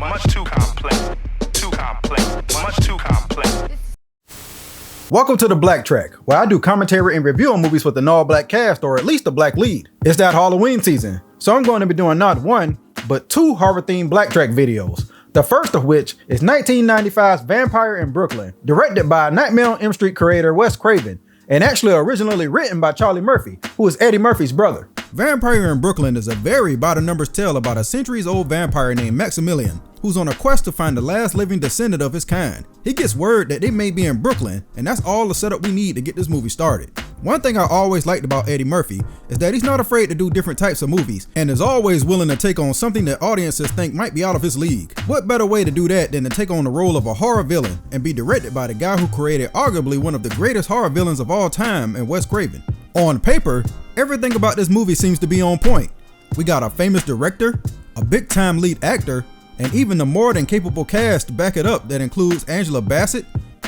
much too complex. Too complex. Much too complex. Welcome to the BlackTrack, where I do commentary and review on movies with an all-black cast or at least a black lead. It's that Halloween season, so I'm going to be doing not one, but two horror-themed BlackTrack videos. The first of which is 1995's Vampire in Brooklyn, directed by Nightmare on Elm Street creator Wes Craven, and actually originally written by Charlie Murphy, who is Eddie Murphy's brother. Vampire in Brooklyn is a very by-the-numbers tale about a centuries-old vampire named Maximillian, who's on a quest to find the last living descendant of his kind. He gets word that they may be in Brooklyn, and that's all the setup we need to get this movie started. One thing I always liked about Eddie Murphy is that he's not afraid to do different types of movies, and is always willing to take on something that audiences think might be out of his league. What better way to do that than to take on the role of a horror villain and be directed by the guy who created arguably one of the greatest horror villains of all time in Wes Craven. On paper, everything about this movie seems to be on point. We got a famous director, a big-time lead actor, and even a more than capable cast to back it up that includes Angela Bassett,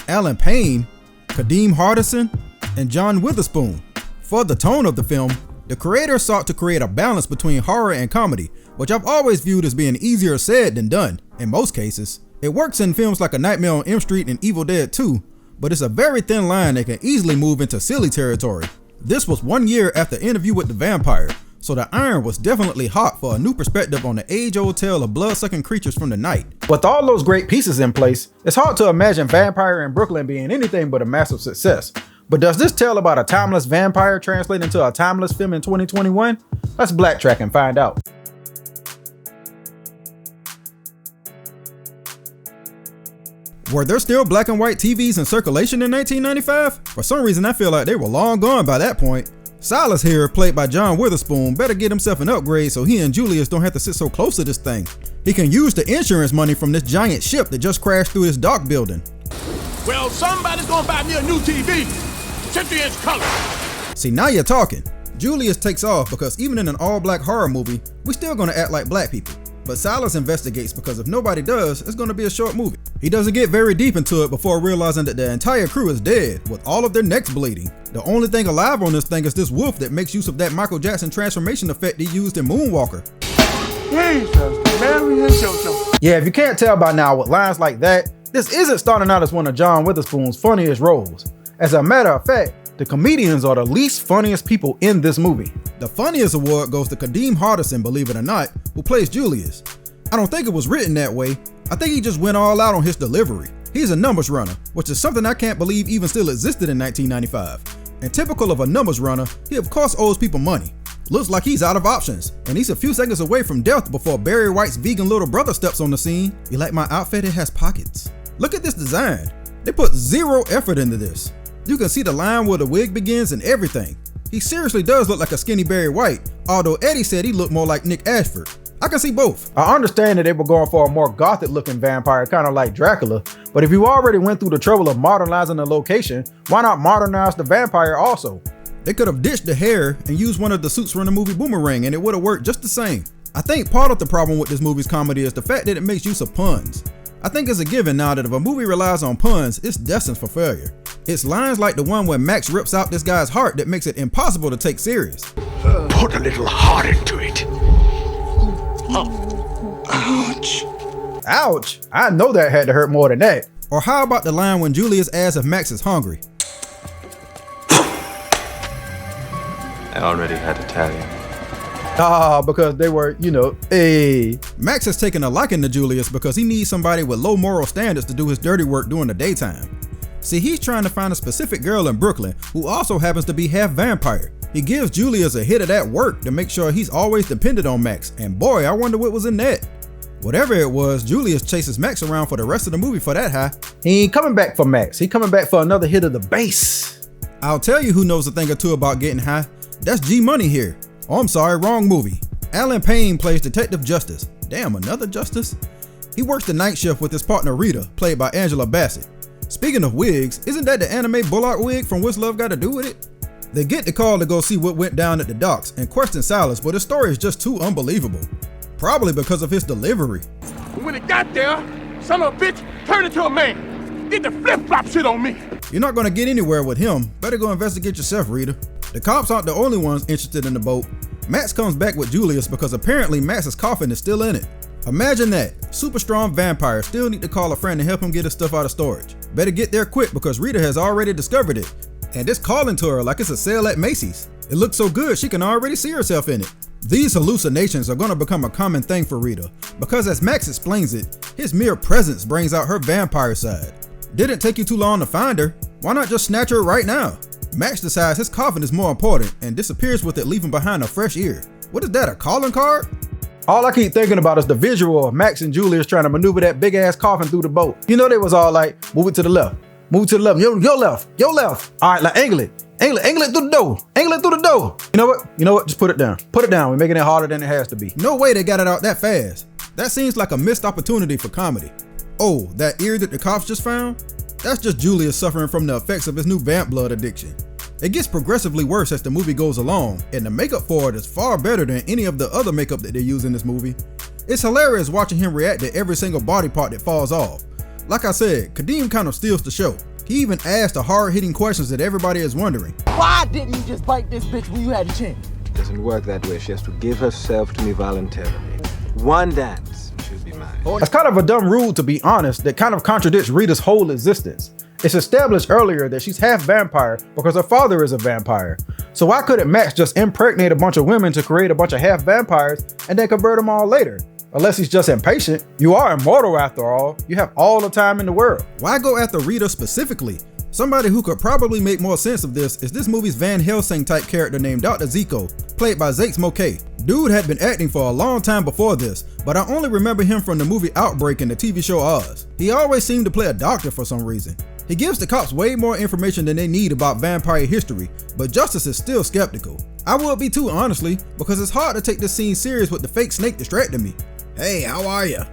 Alan Payne, Kadeem Hardison, and John Witherspoon. For the tone of the film, the creator sought to create a balance between horror and comedy, which I've always viewed as being easier said than done, in most cases. It works in films like A Nightmare on Elm Street and Evil Dead 2, but it's a very thin line that can easily move into silly territory. This was 1 year after Interview with the Vampire, so the iron was definitely hot for a new perspective on the age-old tale of blood-sucking creatures from the night. With all those great pieces in place, it's hard to imagine Vampire in Brooklyn being anything but a massive success. But does this tale about a timeless vampire translate into a timeless film in 2021? Let's BlackTrack and find out. Were there still black and white TVs in circulation in 1995? For some reason I feel like they were long gone by that point. Silas here, played by John Witherspoon, better get himself an upgrade so he and Julius don't have to sit so close to this thing. He can use the insurance money from this giant ship that just crashed through this dock building. Well, somebody's gonna buy me a new TV. 50-inch color. See, now you're talking. Julius takes off because even in an all-black horror movie, we're still gonna act like black people. But Silas investigates because if nobody does, it's gonna be a short movie. He doesn't get very deep into it before realizing that the entire crew is dead, with all of their necks bleeding. The only thing alive on this thing is this wolf that makes use of that Michael Jackson transformation effect he used in Moonwalker. Jesus, Mary and JoJo. Yeah, if you can't tell by now with lines like that, this isn't starting out as one of John Witherspoon's funniest roles. As a matter of fact, the comedians are the least funniest people in this movie. The funniest award goes to Kadeem Hardison, believe it or not, who plays Julius. I don't think it was written that way. I think he just went all out on his delivery. He's a numbers runner, which is something I can't believe even still existed in 1995. And typical of a numbers runner, he of course owes people money. Looks like he's out of options, and he's a few seconds away from death before Barry White's vegan little brother steps on the scene. You like my outfit? It has pockets. Look at this design. They put zero effort into this. You can see the line where the wig begins and everything. He seriously does look like a skinny Barry White, although Eddie said he looked more like Nick Ashford. I can see both. I understand that they were going for a more gothic looking vampire, kind of like Dracula, but if you already went through the trouble of modernizing the location, why not modernize the vampire also? They could have ditched the hair and used one of the suits from the movie Boomerang and it would have worked just the same. I think part of the problem with this movie's comedy is the fact that it makes use of puns. I think it's a given now that if a movie relies on puns, it's destined for failure. It's lines like the one where Max rips out this guy's heart that makes it impossible to take serious. Put a little heart into it. Ouch. Ouch! I know that had to hurt more than that. Or how about the line when Julius asks if Max is hungry? I already had to tell you. Because they were, hey. Max has taken a liking to Julius because he needs somebody with low moral standards to do his dirty work during the daytime. See, he's trying to find a specific girl in Brooklyn who also happens to be half vampire. He gives Julius a hit of that work to make sure he's always dependent on Max, and boy, I wonder what was in that. Whatever it was, Julius chases Max around for the rest of the movie for that high. He ain't coming back for Max, he coming back for another hit of the bass. I'll tell you who knows a thing or two about getting high. That's G Money here. Oh, I'm sorry, wrong movie. Alan Payne plays Detective Justice. Damn, another Justice? He works the night shift with his partner Rita, played by Angela Bassett. Speaking of wigs, isn't that the anime Bullock wig from What's Love Got to Do with it? They get the call to go see what went down at the docks and question Silas, but his story is just too unbelievable. Probably because of his delivery. When it got there, son of a bitch turned into a man. Did the flip-flop shit on me. You're not gonna get anywhere with him. Better go investigate yourself, Rita. The cops aren't the only ones interested in the boat. Max comes back with Julius because apparently Max's coffin is still in it. Imagine that, super strong vampire still need to call a friend to help him get his stuff out of storage. Better get there quick because Rita has already discovered it, and it's calling to her like it's a sale at Macy's. It looks so good she can already see herself in it. These hallucinations are going to become a common thing for Rita, because as Max explains it, his mere presence brings out her vampire side. Didn't take you too long to find her, why not just snatch her right now? Max decides his coffin is more important and disappears with it, leaving behind a fresh ear. What is that, a calling card? All I keep thinking about is the visual of Max and Julius trying to maneuver that big ass coffin through the boat. You know they was all like, move it to the left, move it to the left, your left. All right, like angle it through the door, angle it through the door. You know what, just put it down. We're making it harder than it has to be. No way they got it out that fast. That seems like a missed opportunity for comedy. Oh, that ear that the cops just found? That's just Julius suffering from the effects of his new vamp blood addiction. It gets progressively worse as the movie goes along, and the makeup for it is far better than any of the other makeup that they use in this movie. It's hilarious watching him react to every single body part that falls off. Like I said, Kadeem kind of steals the show. He even asked the hard-hitting questions that everybody is wondering. Why didn't you just bite this bitch when you had a chance? It doesn't work that way. She has to give herself to me voluntarily. One dance, she'll be mine. That's kind of a dumb rule, to be honest, that kind of contradicts Rita's whole existence. It's established earlier that she's half vampire because her father is a vampire. So why couldn't Max just impregnate a bunch of women to create a bunch of half vampires and then convert them all later? Unless he's just impatient. You are immortal after all. You have all the time in the world. Why go after Rita specifically? Somebody who could probably make more sense of this is this movie's Van Helsing type character named Dr. Zico, played by Zakes Moquet. Dude had been acting for a long time before this, but I only remember him from the movie Outbreak and the TV show Oz. He always seemed to play a doctor for some reason. He gives the cops way more information than they need about vampire history, but Justice is still skeptical. I would be too, honestly, because it's hard to take this scene serious with the fake snake distracting me. Hey, how are ya?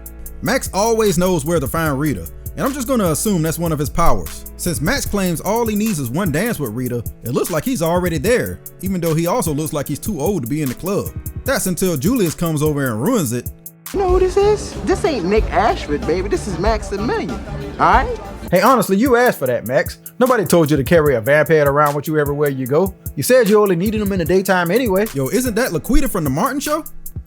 Max always knows where to find Rita, and I'm just gonna assume that's one of his powers. Since Max claims all he needs is one dance with Rita, it looks like he's already there, even though he also looks like he's too old to be in the club. That's until Julius comes over and ruins it. You know who this is? This ain't Nick Ashford, baby. This is Maximillian. Alright? Hey, honestly, you asked for that, Max. Nobody told you to carry a vampire around with you everywhere you go. You said you only needed him in the daytime anyway. Yo, isn't that Laquita from the Martin Show?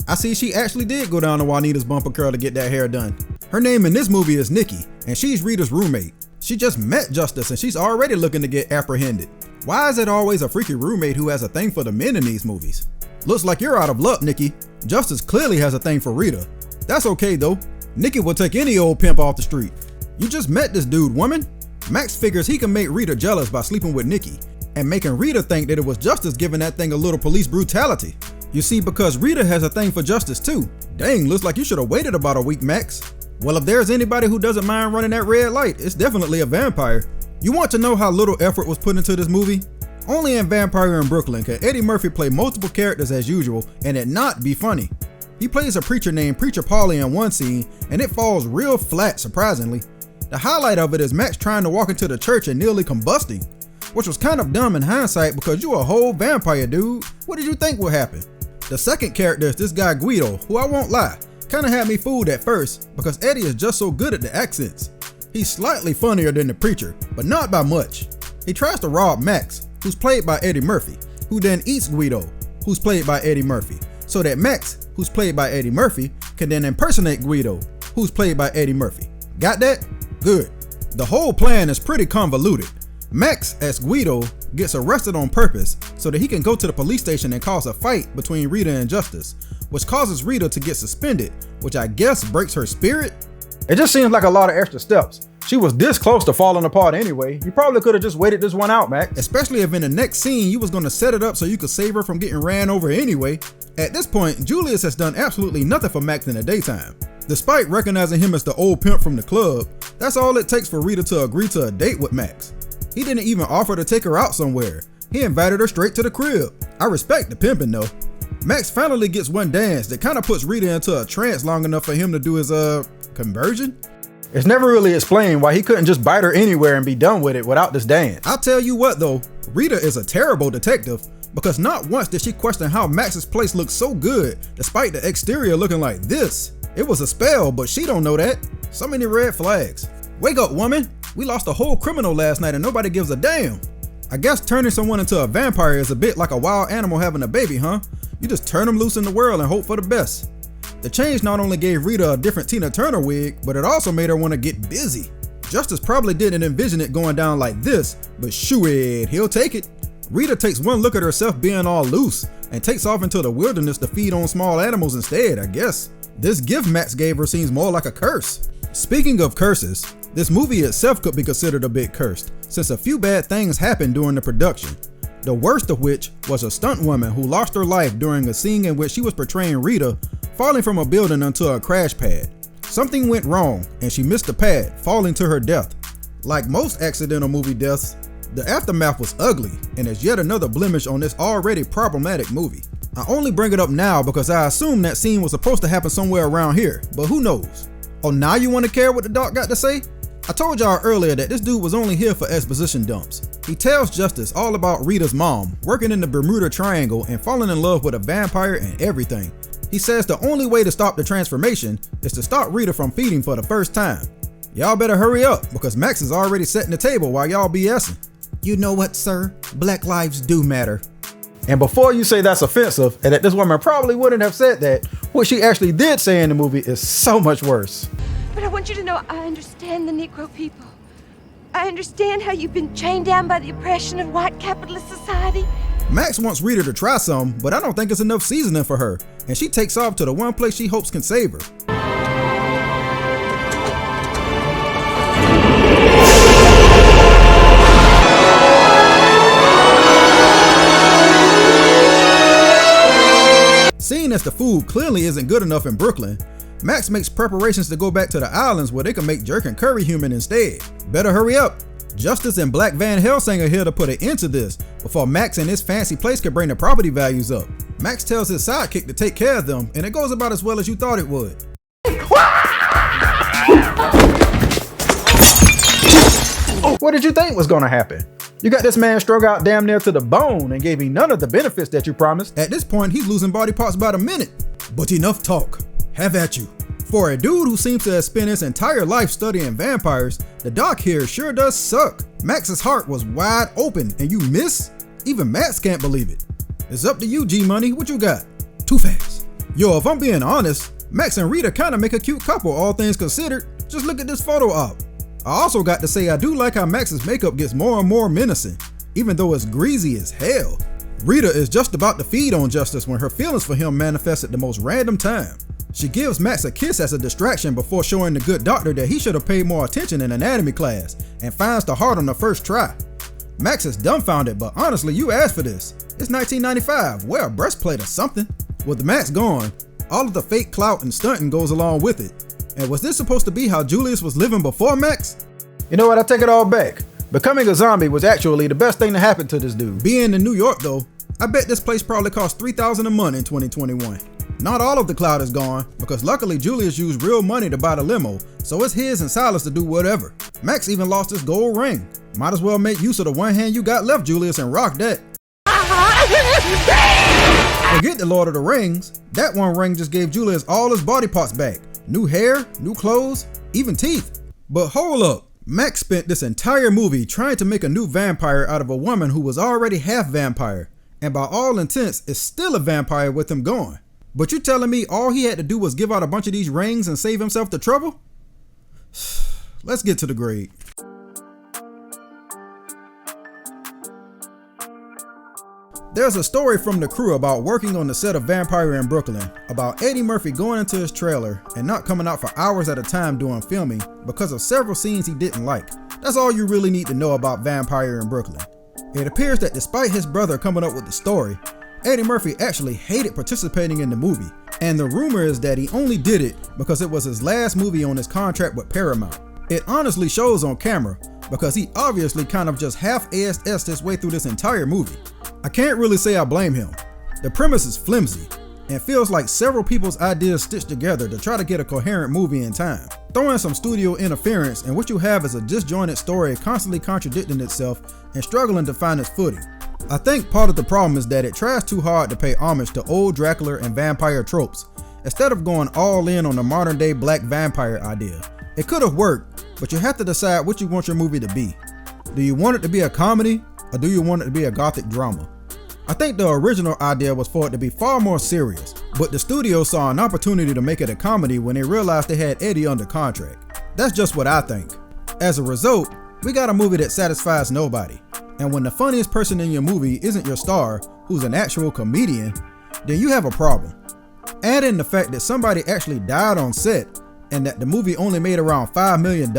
I see she actually did go down to Juanita's bumper curl to get that hair done. Her name in this movie is Nikki, and she's Rita's roommate. She just met Justice and she's already looking to get apprehended. Why is it always a freaky roommate who has a thing for the men in these movies? Looks like you're out of luck, Nikki. Justice clearly has a thing for Rita. That's okay though. Nikki will take any old pimp off the street. You just met this dude, woman. Max figures he can make Rita jealous by sleeping with Nikki and making Rita think that it was Justice giving that thing a little police brutality. You see, because Rita has a thing for Justice too. Dang, looks like you should have waited about a week, Max. Well, if there's anybody who doesn't mind running that red light, it's definitely a vampire. You want to know how little effort was put into this movie? Only in Vampire in Brooklyn can Eddie Murphy play multiple characters as usual and it not be funny. He plays a preacher named Preacher Paulie in one scene and it falls real flat, surprisingly. The highlight of it is Max trying to walk into the church and nearly combusting, which was kind of dumb in hindsight because you're a whole vampire, dude. What did you think would happen? The second character is this guy Guido, who I won't lie, kind of had me fooled at first because Eddie is just so good at the accents. He's slightly funnier than the preacher, but not by much. He tries to rob Max, who's played by Eddie Murphy, who then eats Guido, who's played by Eddie Murphy, so that Max, who's played by Eddie Murphy, can then impersonate Guido, who's played by Eddie Murphy. Got that? Good. The whole plan is pretty convoluted. Max, as Guido, gets arrested on purpose so that he can go to the police station and cause a fight between Rita and Justice, which causes Rita to get suspended, which I guess breaks her spirit? It just seems like a lot of extra steps. She was this close to falling apart anyway. You probably could have just waited this one out, Max. Especially if in the next scene you was going to set it up so you could save her from getting ran over anyway. At this point, Julius has done absolutely nothing for Max in the daytime. Despite recognizing him as the old pimp from the club, that's all it takes for Rita to agree to a date with Max. He didn't even offer to take her out somewhere. He invited her straight to the crib. I respect the pimping though. Max finally gets one dance that kind of puts Rita into a trance long enough for him to do his conversion. It's never really explained why he couldn't just bite her anywhere and be done with it without this dance. I'll tell you what though, Rita is a terrible detective because not once did she question how Max's place looked so good despite the exterior looking like this. It was a spell, but she don't know that. So many red flags. Wake up, woman. We lost a whole criminal last night and nobody gives a damn. I guess turning someone into a vampire is a bit like a wild animal having a baby, huh? You just turn them loose in the world and hope for the best. The change not only gave Rita a different Tina Turner wig, but it also made her want to get busy. Justice probably didn't envision it going down like this, but shoo it, he'll take it. Rita takes one look at herself being all loose and takes off into the wilderness to feed on small animals instead, I guess. This gift Max gave her seems more like a curse. Speaking of curses, this movie itself could be considered a bit cursed, since a few bad things happened during the production. The worst of which was a stunt woman who lost her life during a scene in which she was portraying Rita falling from a building onto a crash pad. Something went wrong and she missed the pad, falling to her death. Like most accidental movie deaths, the aftermath was ugly and is yet another blemish on this already problematic movie. I only bring it up now because I assume that scene was supposed to happen somewhere around here, but who knows? Oh, now you want to care what the doc got to say? I told y'all earlier that this dude was only here for exposition dumps. He tells Justice all about Rita's mom, working in the Bermuda Triangle and falling in love with a vampire and everything. He says the only way to stop the transformation is to stop Rita from feeding for the first time. Y'all better hurry up because Max is already setting the table while y'all BSing. You know what, sir? Black lives do matter. And before you say that's offensive and that this woman probably wouldn't have said that, what she actually did say in the movie is so much worse. But I want you to know I understand the Negro people. I understand how you've been chained down by the oppression of white capitalist society. Max wants Rita to try some, but I don't think it's enough seasoning for her, and she takes off to the one place she hopes can save her. Seeing as the food clearly isn't good enough in Brooklyn, Max makes preparations to go back to the islands where they can make jerk and curry human instead. Better hurry up. Justice and Black Van Helsing are here to put an end to this before Max and his fancy place can bring the property values up. Max tells his sidekick to take care of them, and it goes about as well as you thought it would. What did you think was gonna happen? You got this man strung out damn near to the bone and gave me none of the benefits that you promised. At this point, he's losing body parts by the minute. But enough talk. Have at you. For a dude who seems to have spent his entire life studying vampires, the doc here sure does suck. Max's heart was wide open and you miss? Even Max can't believe it. It's up to you, G-Money. What you got? Too fast. Yo, if I'm being honest, Max and Rita kind of make a cute couple, all things considered. Just look at this photo op. I also got to say I do like how Max's makeup gets more and more menacing, even though it's greasy as hell. Rita is just about to feed on Justice when her feelings for him manifest at the most random time. She gives Max a kiss as a distraction before showing the good doctor that he should have paid more attention in anatomy class and finds the heart on the first try. Max is dumbfounded, but honestly, you asked for this. It's 1995, wear a breastplate or something. With Max gone, all of the fake clout and stunting goes along with it. And was this supposed to be how Julius was living before Max? You know what, I take it all back. Becoming a zombie was actually the best thing to happen to this dude. Being in New York though, I bet this place probably cost $3,000 a month in 2021. Not all of the clout is gone, because luckily Julius used real money to buy the limo, so it's his and Silas to do whatever. Max even lost his gold ring. Might as well make use of the one hand you got left, Julius, and rock that. Forget the Lord of the Rings. That one ring just gave Julius all his body parts back. New hair, new clothes, even teeth. But hold up. Max spent this entire movie trying to make a new vampire out of a woman who was already half vampire, and by all intents is still a vampire with him gone. But you telling me all he had to do was give out a bunch of these rings and save himself the trouble? Let's get to the grade. There's a story from the crew about working on the set of Vampire in Brooklyn, about Eddie Murphy going into his trailer and not coming out for hours at a time during filming because of several scenes he didn't like. That's all you really need to know about Vampire in Brooklyn. It appears that despite his brother coming up with the story, Eddie Murphy actually hated participating in the movie, and the rumor is that he only did it because it was his last movie on his contract with Paramount. It honestly shows on camera because he obviously kind of just half-assed his way through this entire movie. I can't really say I blame him. The premise is flimsy and feels like several people's ideas stitched together to try to get a coherent movie in time. Throw in some studio interference and what you have is a disjointed story constantly contradicting itself and struggling to find its footing. I think part of the problem is that it tries too hard to pay homage to old Dracula and vampire tropes, instead of going all in on the modern day black vampire idea. It could have worked, but you have to decide what you want your movie to be. Do you want it to be a comedy, or do you want it to be a gothic drama? I think the original idea was for it to be far more serious, but the studio saw an opportunity to make it a comedy when they realized they had Eddie under contract. That's just what I think. As a result, we got a movie that satisfies nobody. And when the funniest person in your movie isn't your star, who's an actual comedian, then you have a problem. Add in the fact that somebody actually died on set and that the movie only made around $5 million,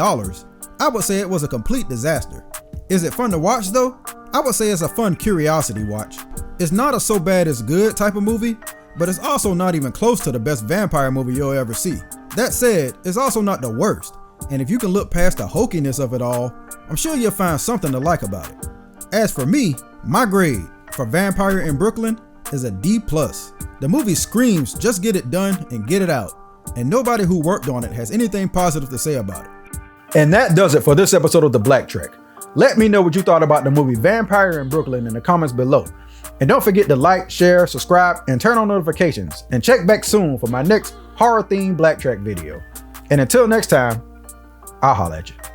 I would say it was a complete disaster. Is it fun to watch though? I would say it's a fun curiosity watch. It's not a so bad it's good type of movie, but it's also not even close to the best vampire movie you'll ever see. That said, it's also not the worst, and if you can look past the hokiness of it all, I'm sure you'll find something to like about it. As for me, my grade for Vampire in Brooklyn is a D+. The movie screams just get it done and get it out, and nobody who worked on it has anything positive to say about it. And that does it for this episode of the BlackTrack. Let me know what you thought about the movie Vampire in Brooklyn in the comments below. And don't forget to like, share, subscribe, and turn on notifications. And check back soon for my next horror-themed BlackTrack video. And until next time, I'll holla at you.